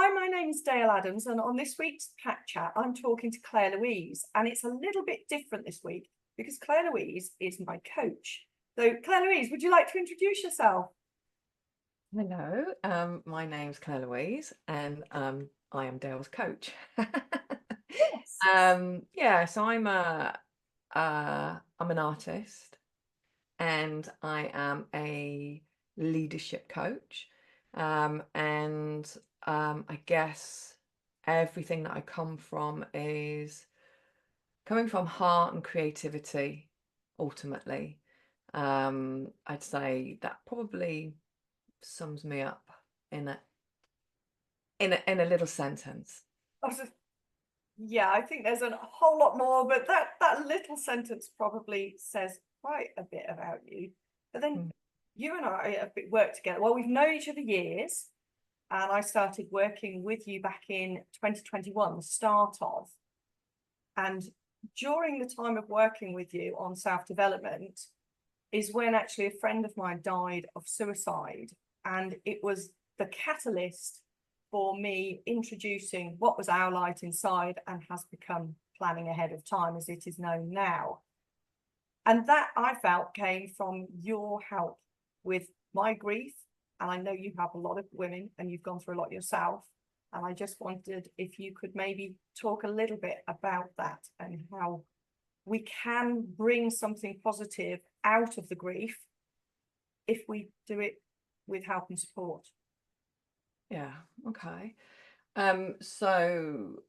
Hi, my name is Dale Adams, and on this week's Pat Chat, I'm talking to Clare-Louise, and it's a little bit different this week because Clare-Louise is my coach. So, Clare-Louise, would you like to introduce yourself? Hello, my name's Clare-Louise, and I am Dale's coach. Yes. Yeah, so I'm an artist, and I am a leadership coach. And I guess everything that I come from is coming from heart and creativity, ultimately. I'd say that probably sums me up in a little sentence. Yeah, I think there's a whole lot more, but that little sentence probably says quite a bit about you. But then Mm. you and I have worked together. Well, we've known each other years, and I started working with you back in 2021, the start of. And during the time of working with you on self-development is when actually a friend of mine died of suicide. And it was the catalyst for me introducing what was our light inside and has become planning ahead of time as it is known now. And that I felt came from your help with my grief. And I know you have a lot of women and you've gone through a lot yourself. And I just wondered if you could maybe talk a little bit about that and how we can bring something positive out of the grief if we do it with help and support. Yeah, okay. So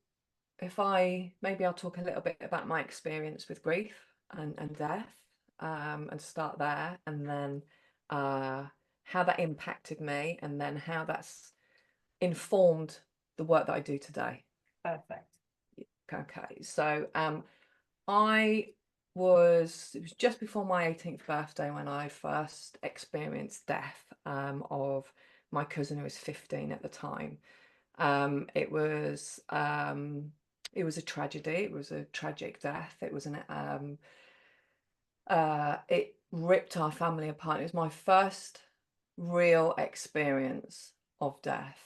if maybe I'll talk a little bit about my experience with grief and death, and start there, and then how that impacted me, and then how that's informed the work that I do today. Perfect. Okay, so it was just before my 18th birthday when I first experienced death of my cousin who was 15 at the time. It was a tragedy. It was a tragic death. It ripped our family apart. It was my first real experience of death,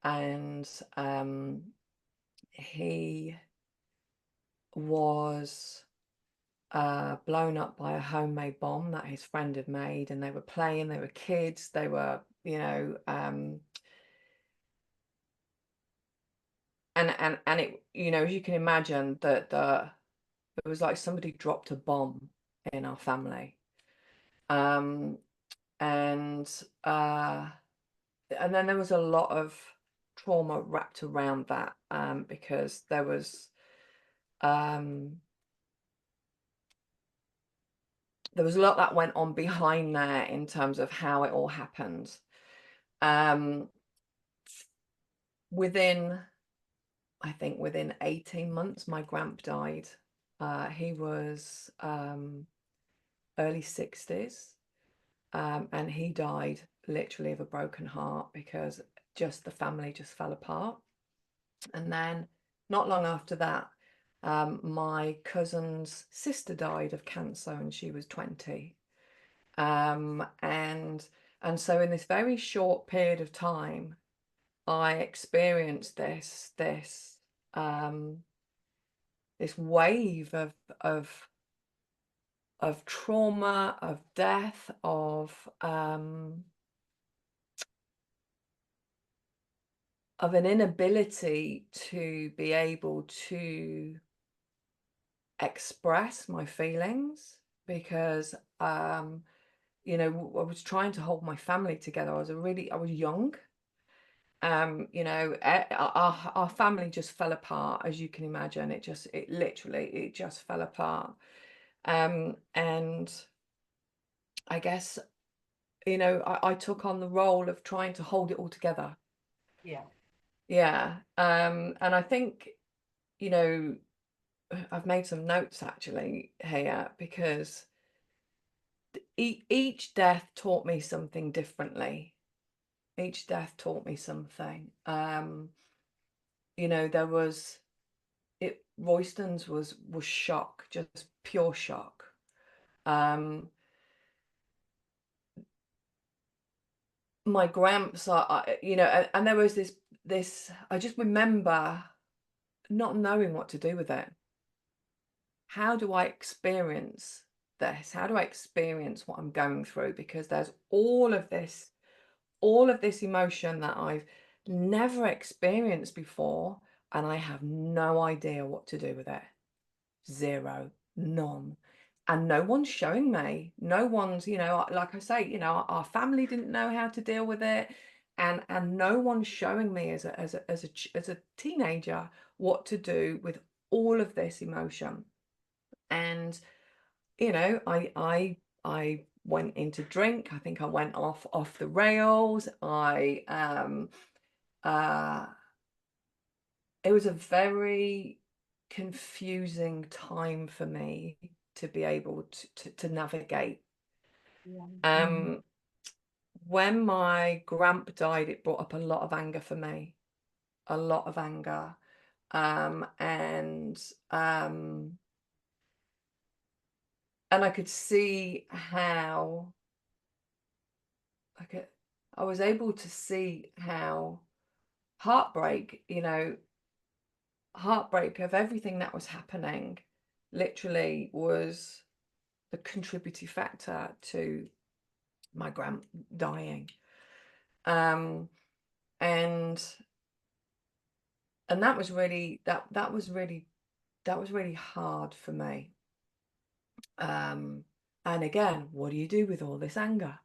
and he was blown up by a homemade bomb that his friend had made, and they were playing. They were kids. They were, and it, as you can imagine, it was like somebody dropped a bomb in our family. Um, and uh, and then there was a lot of trauma wrapped around that, because um, there was a lot that went on behind there in terms of how it all happened. Um, within, I think within 18 months, my gramp died. He was early 60s, and he died literally of a broken heart because just the family just fell apart. And then not long after that, my cousin's sister died of cancer, and she was 20. And so in this very short period of time, I experienced um, this wave of trauma, of death, of an inability to be able to express my feelings, because I was trying to hold my family together. I was young. Our family just fell apart, as you can imagine. It just fell apart. And I guess, I took on the role of trying to hold it all together. Yeah. Yeah. And I think, you know, I've made some notes actually here, because each death taught me something differently. Each death taught me something. There was Royston's was shock, just pure shock. Um, my gramps are, you know, and there was this, I just remember not knowing what to do with it. How do I experience this? How do I experience what I'm going through? Because there's all of this emotion that I've never experienced before, and I have no idea what to do with it. Zero, none. And no one's showing me. No one's, you know, like I say, you know, our family didn't know how to deal with it. And no one's showing me as a teenager what to do with all of this emotion. And, you know, I went into drink. I think I went off the rails. Uh it was a very confusing time for me to be able to navigate. Yeah. When my gramp died, it brought up a lot of anger for me, a lot of anger. And I could see how I was able to see how heartbreak, you know, heartbreak of everything that was happening literally was the contributing factor to my grand dying. Um, and that was really that was really hard for me. And again, what do you do with all this anger?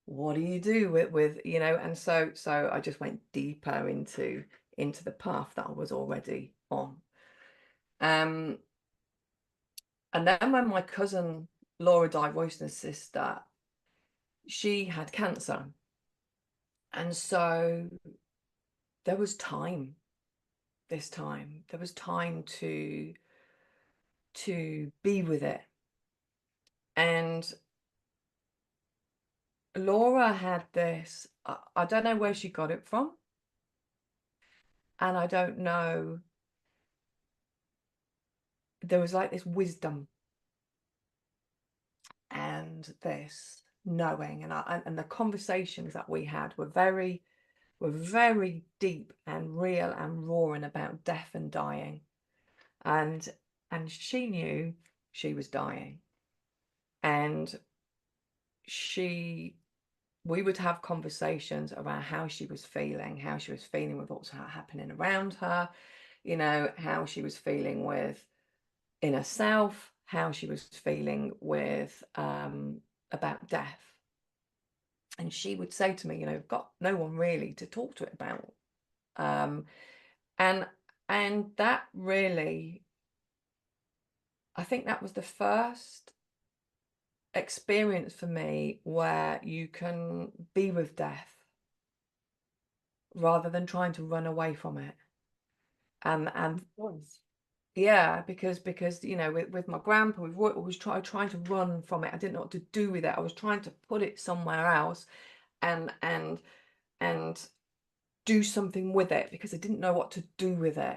What do you do with you know? And so I just went deeper into the path that I was already on. Um, and then when my cousin Laura died, Royston's sister, she had cancer. And so there was time this time. There was time to be with it. And Laura had this, I don't know where she got it from. And I don't know, there was like this wisdom and this knowing, and the conversations that we had were very deep and real and raw and about death and dying. And she knew she was dying. And we would have conversations around how she was feeling with what's happening around her, you know, how she was feeling with in herself, how she was feeling with about death. And she would say to me, you know, got no one really to talk to it about. And that really, I think that was the first experience for me where you can be with death rather than trying to run away from it. And yeah, because you know, with my grandpa, we was trying to run from it. I didn't know what to do with it. I was trying to put it somewhere else and do something with it because I didn't know what to do with it.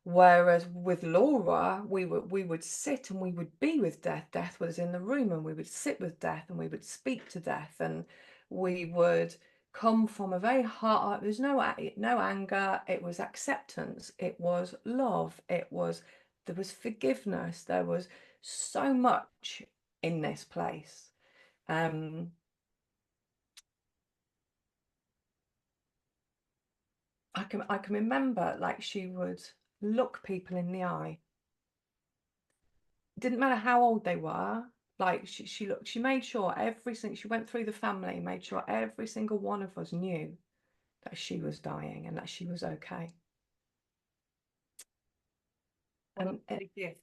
Whereas with Laura, we would sit and we would be with death. Death was in the room, and we would sit with death and we would speak to death, and we would come from a very heart. There's no anger. It was acceptance. It was love. There was forgiveness. There was so much in this place. I can remember, like, she would look people in the eye. It didn't matter how old they were. Like, she made sure she went through the family, made sure every single one of us knew that she was dying and that she was okay. And a gift.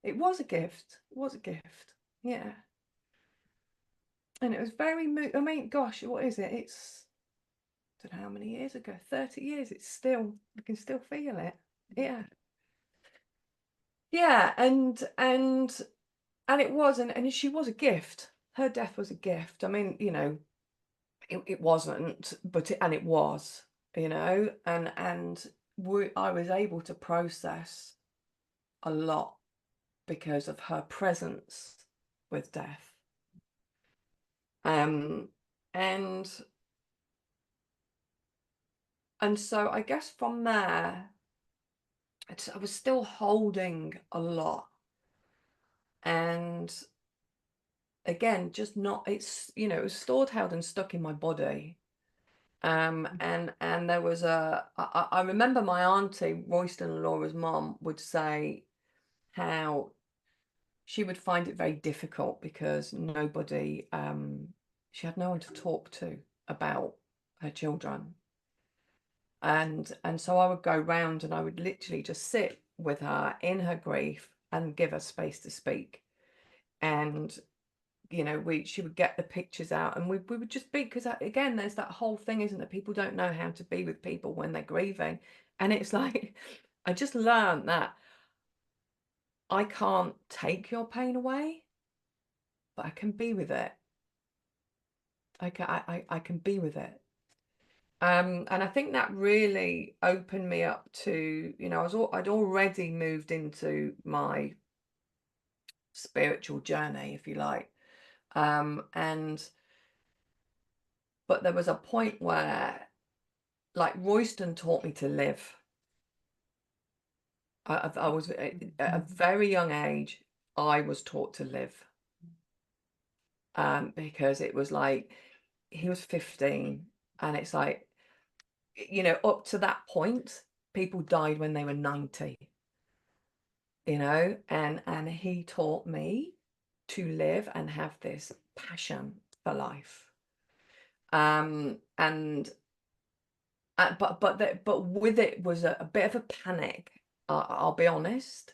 It was a gift. It was a gift. Yeah. And it was very, I mean, gosh, what is it? It's, I don't know how many years ago, 30 years. It's still, I can still feel it. Yeah. Yeah. And it was, and she was a gift. Her death was a gift. I mean, you know, it wasn't, but it was, you know, and I was able to process a lot because of her presence with death. and so I guess from there, I was still holding a lot, and again, just not, it's, you know, it was stored, held, and stuck in my body. And there was I remember my auntie, Royston and Laura's mom, would say how she would find it very difficult because nobody, she had no one to talk to about her children. And so I would go round and I would literally just sit with her in her grief and give her space to speak. And you know, she would get the pictures out and we would just be, because again, there's that whole thing, isn't it? People don't know how to be with people when they're grieving. And it's like, I just learned that I can't take your pain away, but I can be with it. I can be with it. And I think that really opened me up to, you know, I'd already moved into my spiritual journey, if you like. And but there was a point where, like, Royston taught me to live. I was at a very young age, I was taught to live. Because it was like, he was 15, and it's like, you know, up to that point, people died when they were 90, you know, and he taught me to live and have this passion for life. And but with it was a bit of a panic. I'll be honest,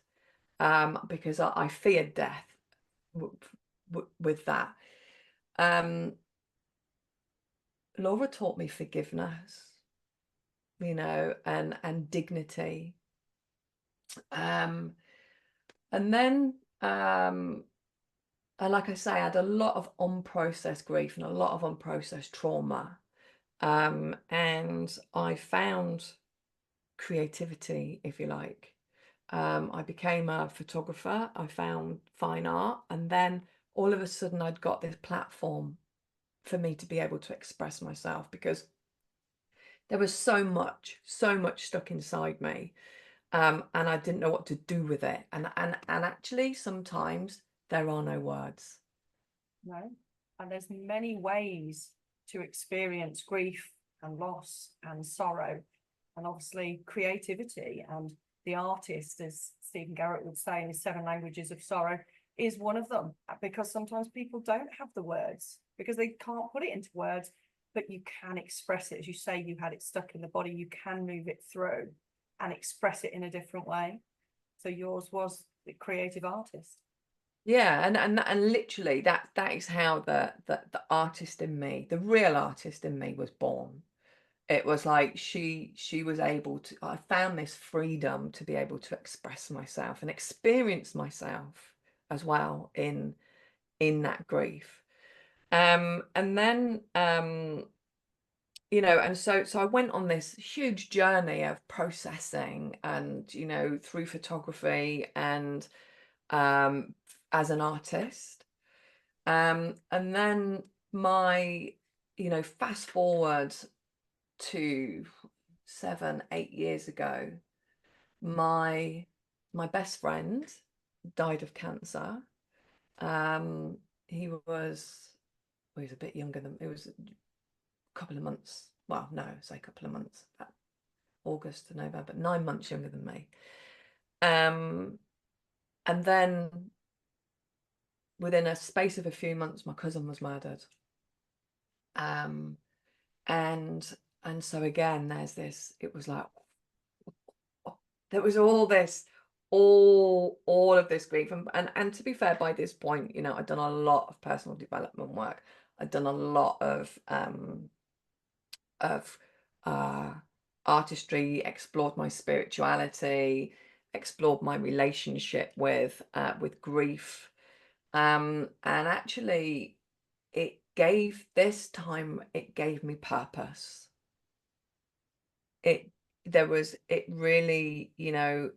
because I feared death with that. Laura taught me forgiveness, you know, and dignity. And then, and like I say, I had a lot of unprocessed grief and a lot of unprocessed trauma. And I found creativity, if you like. I became a photographer. I found fine art, and then all of a sudden I'd got this platform for me to be able to express myself, because there was so much stuck inside me, and I didn't know what to do with it. And actually, sometimes there are no words. No, and there's many ways to experience grief and loss and sorrow, and obviously creativity, and the artist, as Stephen Garrett would say in his 7 languages of sorrow, is one of them, because sometimes people don't have the words because they can't put it into words, but you can express it. As you say, you had it stuck in the body, you can move it through and express it in a different way. So yours was the creative artist. Yeah, and literally that is how the artist in me, the real artist in me, was born. It was like she was able to, I found this freedom to be able to express myself and experience myself as well in that grief. And then, you know, and so I went on this huge journey of processing, and, you know, through photography and as an artist. And then you know, fast forward to 7, 8 years ago, my best friend died of cancer. He was, well, he was a bit younger than, it was a couple of months, well, no, say a couple of months, about August to November, 9 months younger than me. And then within a space of a few months, my cousin was murdered. And so again, there's this, it was like, there was all this, all of this grief. And to be fair, by this point, you know, I'd done a lot of personal development work. I'd done a lot of artistry, explored my spirituality, explored my relationship with grief. And actually, it gave me purpose. It really, you know,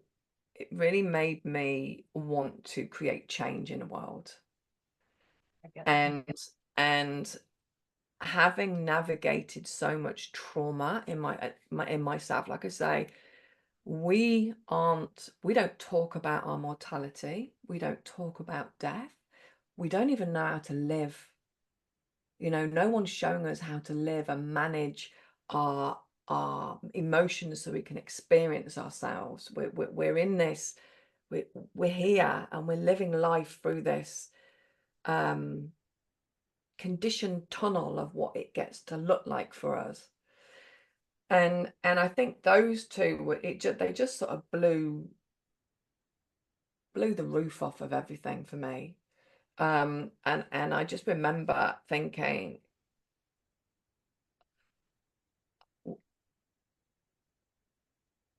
it really made me want to create change in the world. I get that. And having navigated so much trauma in in myself, like I say, we don't talk about our mortality. We don't talk about death. We don't even know how to live. You know, no one's showing us how to live and manage our emotions so we can experience ourselves. We're in this, we're here and we're living life through this um conditioned tunnel of what it gets to look like for us. And I think those two they just sort of blew the roof off of everything for me. And I just remember thinking,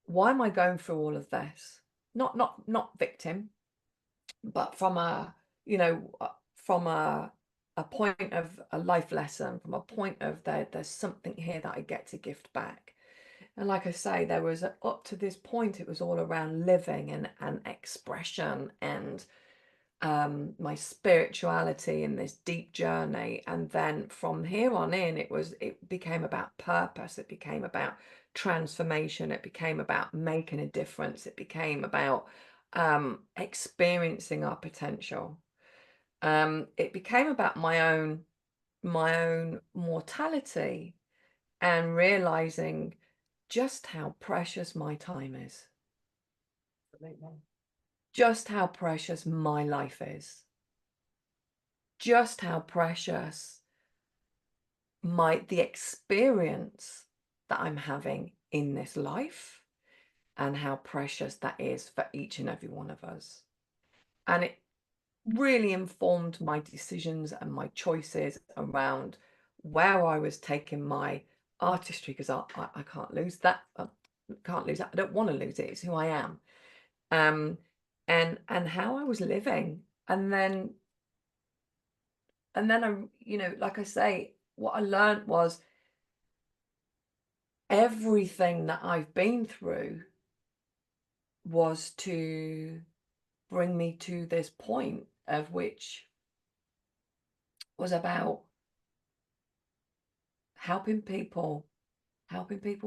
why am I going through all of this? Not victim, but from a, you know, from a point of a life lesson, from a point of there's something here that I get to gift back. And like I say, there was up to this point, it was all around living and expression and my spirituality in this deep journey. And then from here on in, it became about purpose. It became about transformation. It became about making a difference. It became about experiencing our potential. It became about my own mortality and realizing just how precious my time is, Absolutely. just how precious my life is, just how precious the experience that I'm having in this life, and how precious that is for each and every one of us. And it really informed my decisions and my choices around where I was taking my artistry, because I can't lose that. I can't lose that. I don't want to lose it. It's who I am. Um, and how I was living. And then I, like I say, what I learned was everything that I've been through was to bring me to this point, of which was about helping people,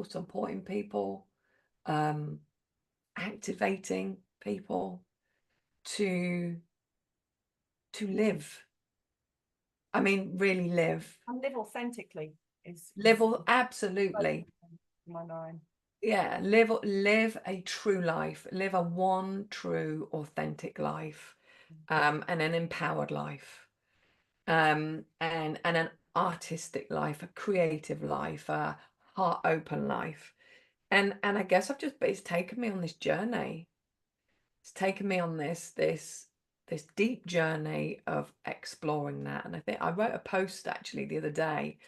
supporting people, um, activating people to live. I mean, really live. And live authentically is Absolutely. in my mind. Yeah, live a true life, live a one true authentic life, and an empowered life, and an artistic life, a creative life, a heart open life. And I guess it's taken me on this journey. It's taken me on this deep journey of exploring that. And I think I wrote a post actually the other day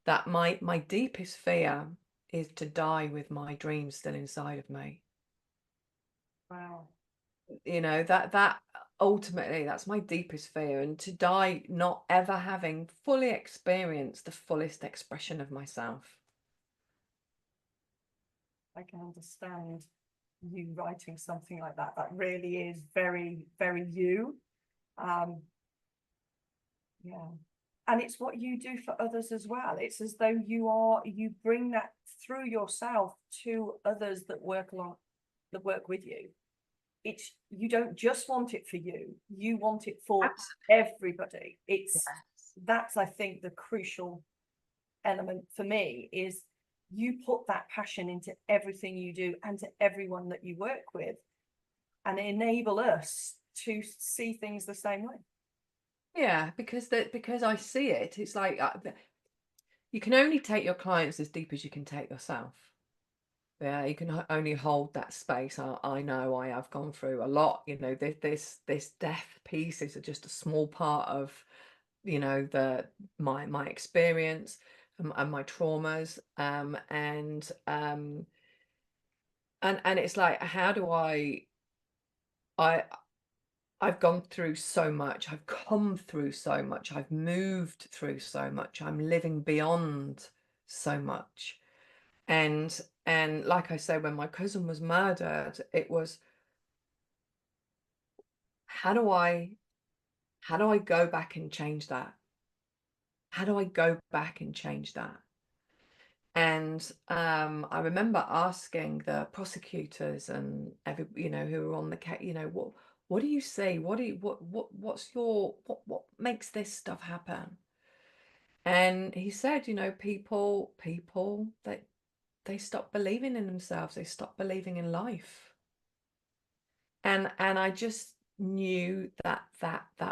that my deepest fear is to die with my dreams still inside of me. Wow. That ultimately, that's my deepest fear, and to die not ever having fully experienced the fullest expression of myself. I can understand you writing something like that. That really is very, very you. Um, yeah. And it's what you do for others as well. It's as though you bring that through yourself to others that work with you. It's, you don't just want it for you want it for everybody. That's, I think, the crucial element for me, is you put that passion into everything you do and to everyone that you work with, and enable us to see things the same way. Yeah, because I see it. It's like you can only take your clients as deep as you can take yourself. Yeah, you can only hold that space. I know I have gone through a lot. This death piece is just a small part of my experience, and my traumas, and it's like, how do I I've gone through so much, I've come through so much, I've moved through so much, I'm living beyond so much. And like I say, when my cousin was murdered, it was, how do I go back and change that? How do I go back and change that? And I remember asking the prosecutors and who were on the case, what do you say? What makes this stuff happen? And he said, people that they stop believing in themselves, they stop believing in life. And I just knew that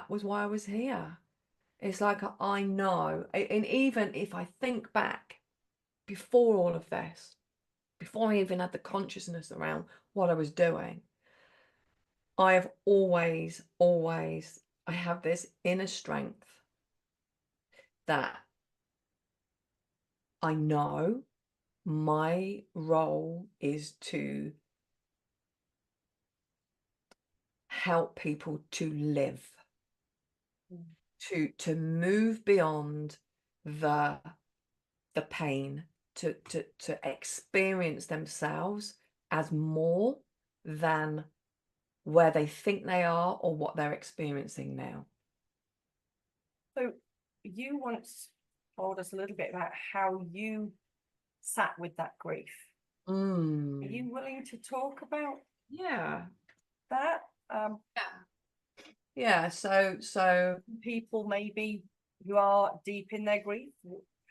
was why I was here. It's like I know, and even if I think back before all of this, before I even had the consciousness around what I was doing, I have always, I have this inner strength that I know my role is to help people to live, to move beyond the pain, to experience themselves as more than where they think they are or what they're experiencing now. So you once told us a little bit about how you sat with that grief. Are you willing to talk about Yeah. that? Yeah. So people maybe who are deep in their grief,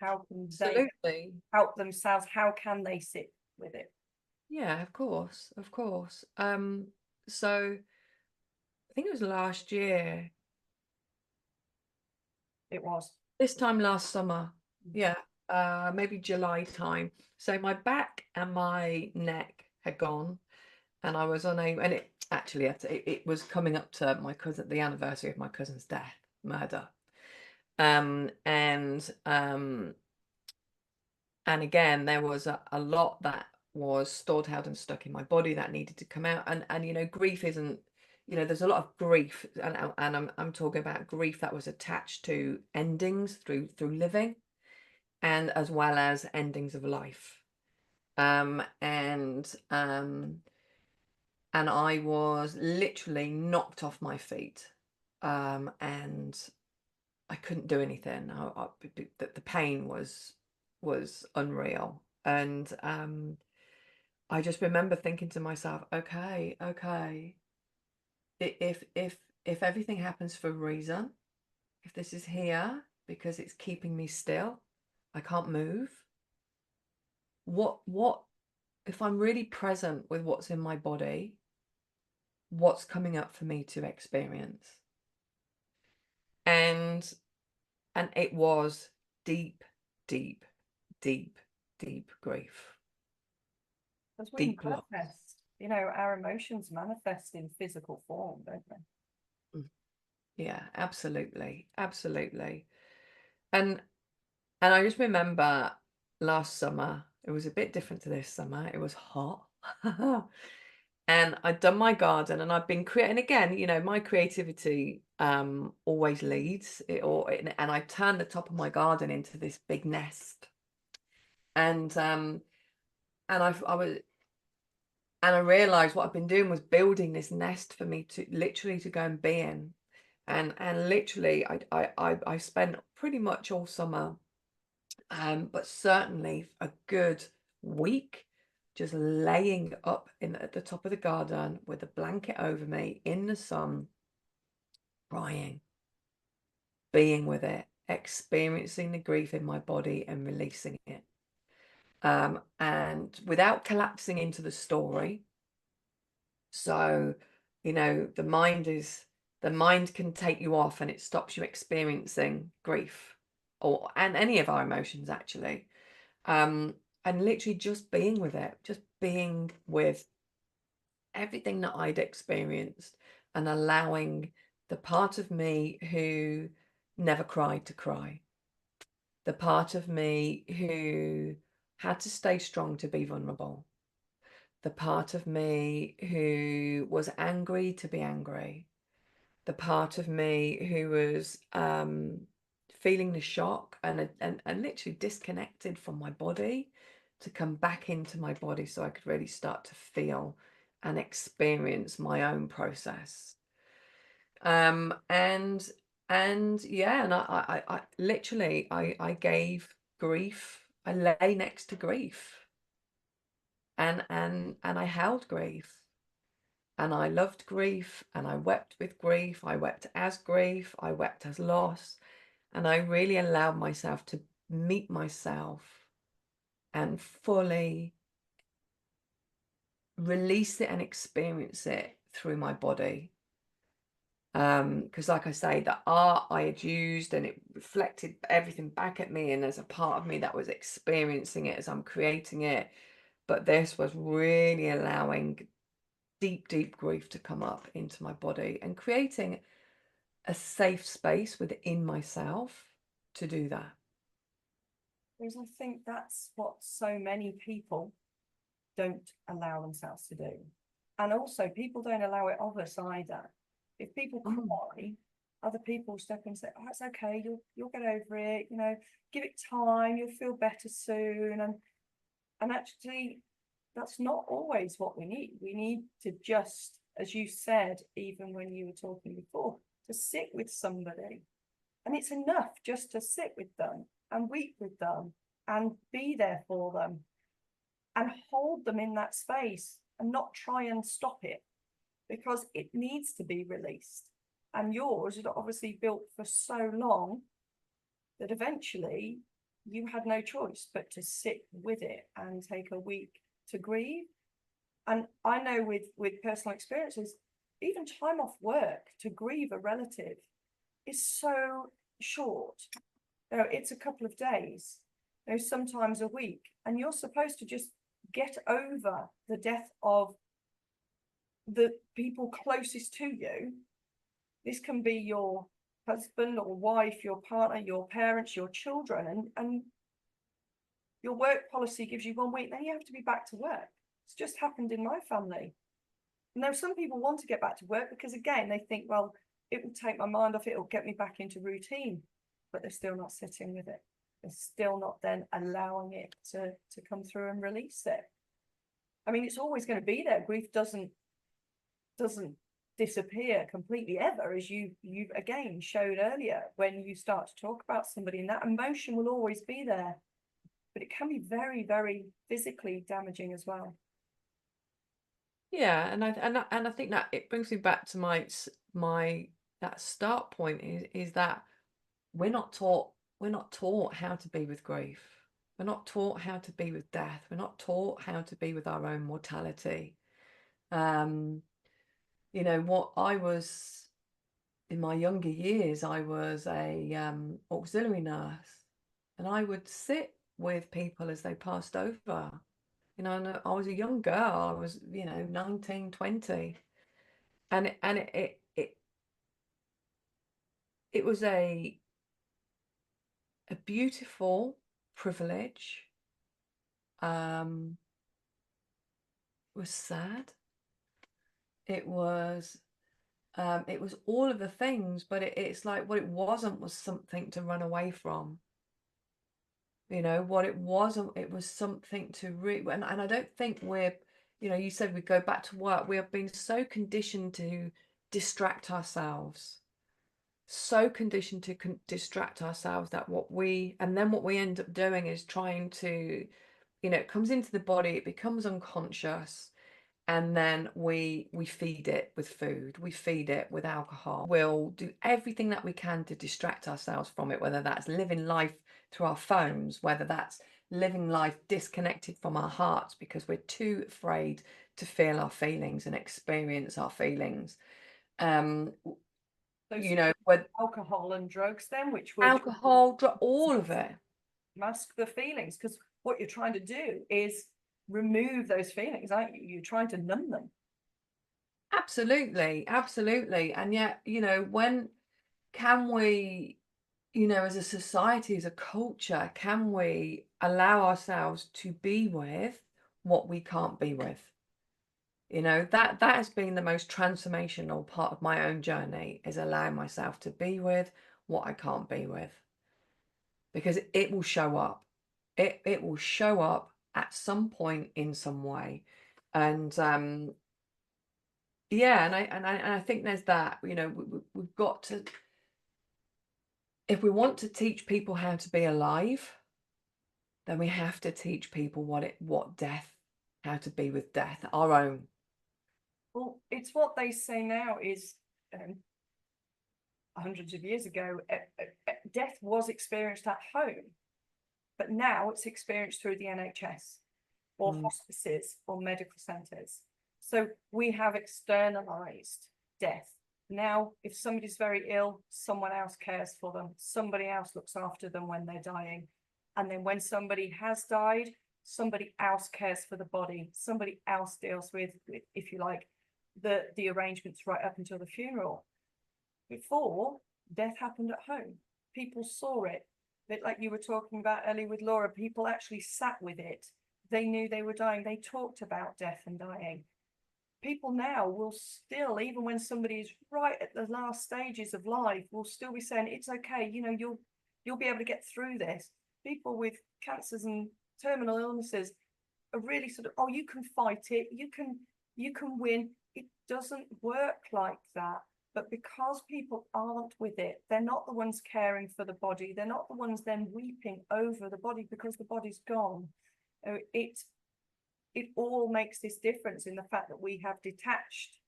how can they absolutely. help themselves? How can they sit with it? Yeah, of course, of course. So I think it was last year, It was. this time last summer. Yeah, maybe July time. So my back and my neck had gone, and I was unable. And it actually, it was coming up to the anniversary of my cousin's death, murder. And again, there was a lot that was stored, held, and stuck in my body that needed to come out. And grief isn't, there's a lot of grief, and I'm talking about grief that was attached to endings through living, and as well as endings of life. And I was literally knocked off my feet, and I couldn't do anything. The pain was unreal, and I just remember thinking to myself, okay, if everything happens for a reason, if this is here because it's keeping me still, I can't move. What if I'm really present with what's in my body? What's coming up for me to experience? And it was deep, deep, deep, deep grief. That's when Deep loss. manifest. Our emotions manifest in physical form, don't they? Yeah, absolutely, absolutely. And I just remember last summer, it was a bit different to this summer. It was hot. And I'd done my garden, and I've been creating again, my creativity always leads and I turned the top of my garden into this big nest. And I realized what I've been doing was building this nest for me to literally to go and be in. And literally I spent pretty much all summer, but certainly a good week, just laying up at the top of the garden with a blanket over me in the sun, crying, being with it, experiencing the grief in my body and releasing it. And without collapsing into the story. So, the mind can take you off, and it stops you experiencing grief and any of our emotions actually. And literally just being with it, just being with everything that I'd experienced, and allowing the part of me who never cried to cry, the part of me who had to stay strong to be vulnerable, the part of me who was angry to be angry, the part of me who was feeling the shock and literally disconnected from my body, to come back into my body so I could really start to feel and experience my own process. And And yeah, and I literally, I gave grief. I lay next to grief, and I held grief, and I loved grief, and I wept with grief. I wept as grief. I wept as loss, and I really allowed myself to meet myself and fully release it and experience it through my body. Because like I say, the art I had used, and it reflected everything back at me, and there's a part of me that was experiencing it as I'm creating it. But this was really allowing deep, deep grief to come up into my body and creating a safe space within myself to do that. Because I think that's what so many people don't allow themselves to do. And also, people don't allow it of us either. If people cry, other people step in and say, "Oh, it's okay. You'll get over it. You know, give it time. You'll feel better soon." And actually, that's not always what we need. We need to just, as you said, even when you were talking before, to sit with somebody. And it's enough just to sit with them and weep with them and be there for them and hold them in that space and not try and stop it, because it needs to be released. And yours is obviously built for so long that eventually you had no choice but to sit with it and take a week to grieve. And I know with personal experiences, even time off work to grieve a relative is so short. You know, it's a couple of days, you know, sometimes a week, and you're supposed to just get over the death of the people closest to you. This can be your husband or wife, your partner, your parents, your children, and your work policy gives you 1 week, then you have to be back to work. It's just happened in my family. Now, some people want to get back to work because, again, they think, well, it will take my mind off, it will get me back into routine, but they're still not sitting with it. They're still not then allowing it to come through and release it. I mean, it's always going to be there. Grief doesn't disappear completely ever, as you again showed earlier when you start to talk about somebody, and that emotion will always be there, but it can be very, very physically damaging as well. Yeah, and I think that it brings me back to my that start point is that we're not taught how to be with grief. We're not taught how to be with death. We're not taught how to be with our own mortality. You know, what I was in my younger years, I was a auxiliary nurse, and I would sit with people as they passed over. You know, and I was a young girl. I was, you know, 19, 20. And it was a beautiful privilege. It was sad. It was all of the things, but it's like what it wasn't was something to run away from. You know, what it wasn't, it was something to and I don't think we're, you know, you said we go back to work. We have been so conditioned to distract ourselves, so conditioned to distract ourselves that what we end up doing is trying to, you know, it comes into the body, it becomes unconscious, and then we feed it with food, we feed it with alcohol. We'll do everything that we can to distract ourselves from it, whether that's living life through our phones, whether that's living life disconnected from our hearts because we're too afraid to feel our feelings and experience our feelings. You know, with alcohol and drugs then, which would alcohol, all of it. mask the feelings, because what you're trying to do is remove those feelings, aren't you? You're trying to numb them. Absolutely, absolutely. And yet, you know, when can we, you know, as a society, as a culture, can we allow ourselves to be with what we can't be with? You know, that has been the most transformational part of my own journey, is allowing myself to be with what I can't be with. Because it will show up. It will show up at some point in some way. And yeah, and I think there's that, you know, we've got to if we want to teach people how to be alive, then we have to teach people what death, how to be with death, our own. Well, it's what they say now is hundreds of years ago, death was experienced at home, but now it's experienced through the NHS or hospices or medical centres. So we have externalized death. Now, if somebody's very ill, someone else cares for them. Somebody else looks after them when they're dying. And then when somebody has died, somebody else cares for the body. Somebody else deals with if you like, the arrangements right up until the funeral. Before, death happened at home. People saw it. Bit like you were talking about earlier with Laura, people actually sat with it. They knew they were dying. They talked about death and dying. People now will still, even when somebody is right at the last stages of life, will still be saying, it's okay, you know, you'll be able to get through this. People with cancers and terminal illnesses are really sort of, oh, you can fight it, you can win. It doesn't work like that. But because people aren't with it, they're not the ones caring for the body. They're not the ones then weeping over the body because the body's gone. It all makes this difference in the fact that we have detached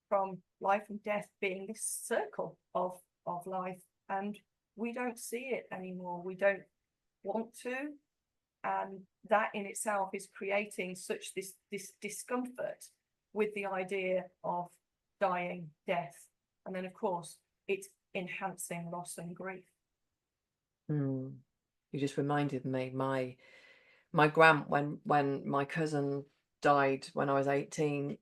from life and death being this circle of life, and we don't see it anymore. We don't want to, and that in itself is creating such this discomfort with the idea of dying, death, and then of course it's enhancing loss and grief. You just reminded me, my grand, when my cousin died when I was 18,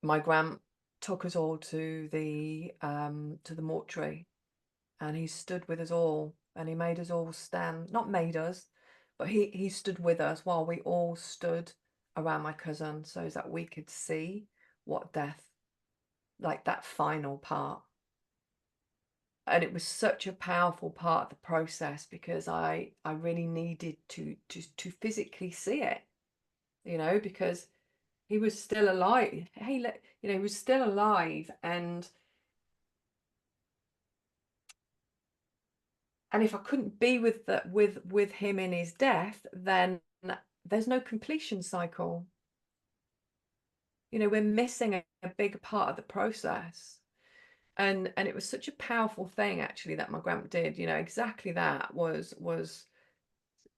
my grand took us all to the mortuary, and he stood with us all, and he made us all stand, not made us, but he stood with us while we all stood around my cousin, so that we could see what death, like that final part. And it was such a powerful part of the process, because I really needed to physically see it, you know, because he was still alive. He was still alive, and if I couldn't be with him in his death, then there's no completion cycle. You know, we're missing a big part of the process. And it was such a powerful thing, actually, that my grandpa did. You know, exactly that was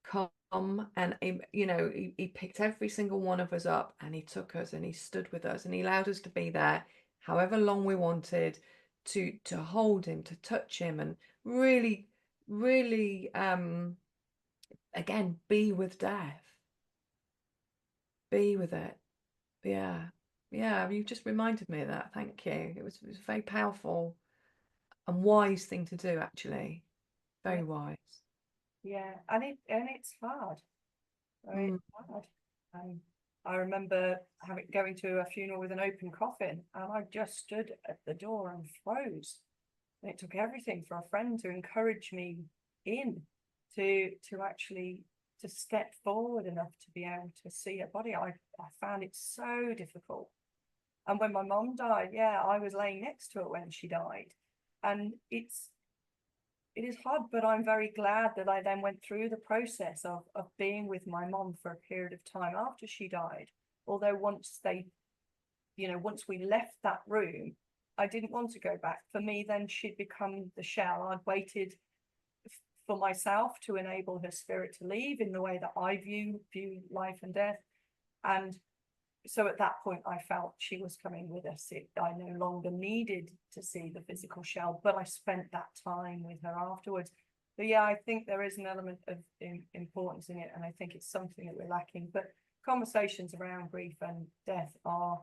come, and he picked every single one of us up, and he took us, and he stood with us, and he allowed us to be there however long we wanted, to hold him, to touch him, and really again, be with death, be with it. Yeah, you just reminded me of that. Thank you. It was a very powerful and wise thing to do, actually. Very wise. Yeah, and it's hard. It's hard. I remember going to a funeral with an open coffin, and I just stood at the door and froze. And it took everything for a friend to encourage me in to actually to step forward enough to be able to see a body. I found it so difficult. And when my mom died, yeah, I was laying next to her when she died. And it is hard, but I'm very glad that I then went through the process of being with my mom for a period of time after she died. Although once we left that room, I didn't want to go back. For me, then she'd become the shell. I'd waited for myself to enable her spirit to leave in the way that I view life and death. And so at that point, I felt she was coming with us. I no longer needed to see the physical shell, but I spent that time with her afterwards. But yeah, I think there is an element of importance in it, and I think it's something that we're lacking. But conversations around grief and death are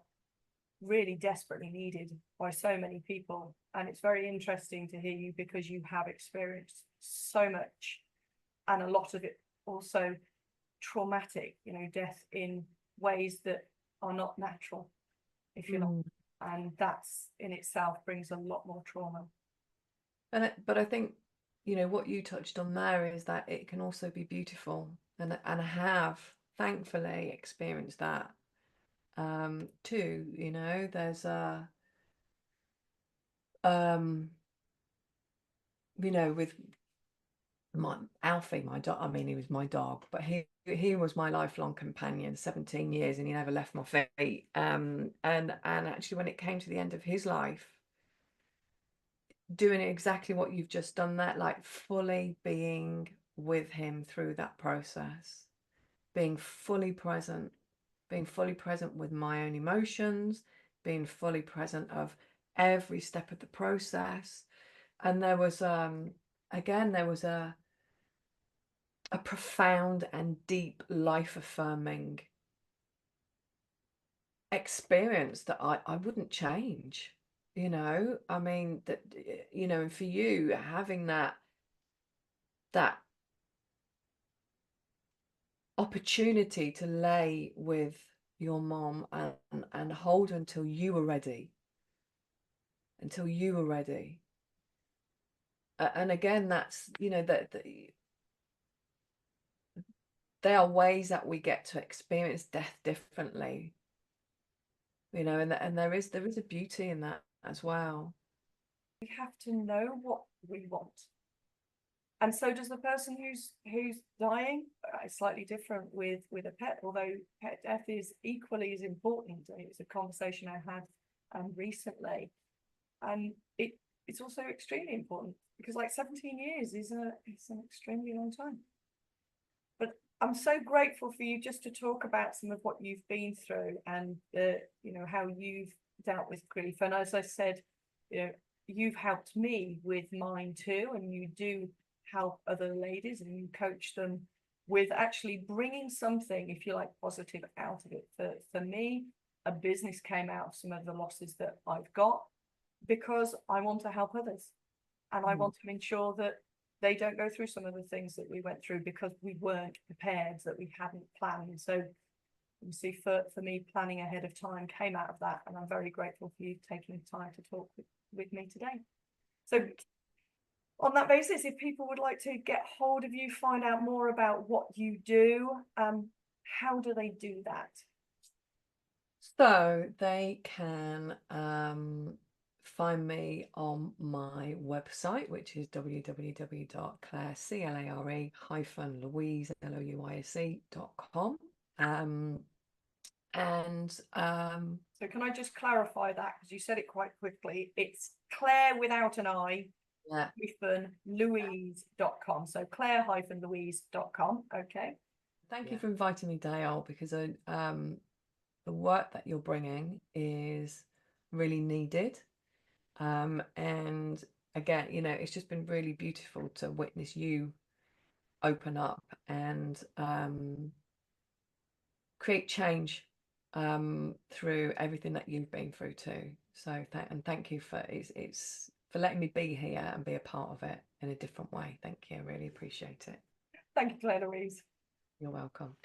really desperately needed by so many people, and it's very interesting to hear you, because you have experienced so much, and a lot of it also traumatic, death in ways that are not natural, if you like, and that's in itself brings a lot more trauma. But I think, what you touched on there is that it can also be beautiful, and I have thankfully experienced that too. There's you know, with my Alfie, my dog, I mean, he was my dog, but he was my lifelong companion, 17 years, and he never left my feet. And actually, when it came to the end of his life, doing exactly what you've just done, that like fully being with him through that process, being fully present with my own emotions, being fully present of every step of the process. And there was again, there was a profound and deep life affirming experience that I wouldn't change. You know, I mean, that, you know, and for you having that opportunity to lay with your mom and hold her until you were ready, and again, that's, you know, that there are ways that we get to experience death differently, you know, and there is a beauty in that as well. We have to know what we want. And so does the person who's dying. It's slightly different with a pet, although pet death is equally as important. It's a conversation I had recently, and it's also extremely important because like 17 years is it's an extremely long time. But I'm so grateful for you just to talk about some of what you've been through and you know, how you've dealt with grief. And as I said, you know, you've helped me with mine too, and you do help other ladies and you coach them with actually bringing something, if you like, positive out of it. For me, a business came out of some of the losses that I've got because I want to help others, and I want to ensure that they don't go through some of the things that we went through because we weren't prepared, that we hadn't planned. So you see, for me, planning ahead of time came out of that, and I'm very grateful for you taking the time to talk with me today. So on that basis, if people would like to get hold of you, find out more about what you do, how do they do that? So they can find me on my website, which is www.clare-louise.com. So can I just clarify that, because you said it quite quickly? It's Clare without an I, yeah, Louise.com. So Clare-Louise.com. Okay. thank you for inviting me, Dale, because the work that you're bringing is really needed. And again, you know, it's just been really beautiful to witness you open up and create change through everything that you've been through too. So thank you for it's for letting me be here and be a part of it in a different way. Thank you. I really appreciate it. Thank you, Clare-Louise. You're welcome.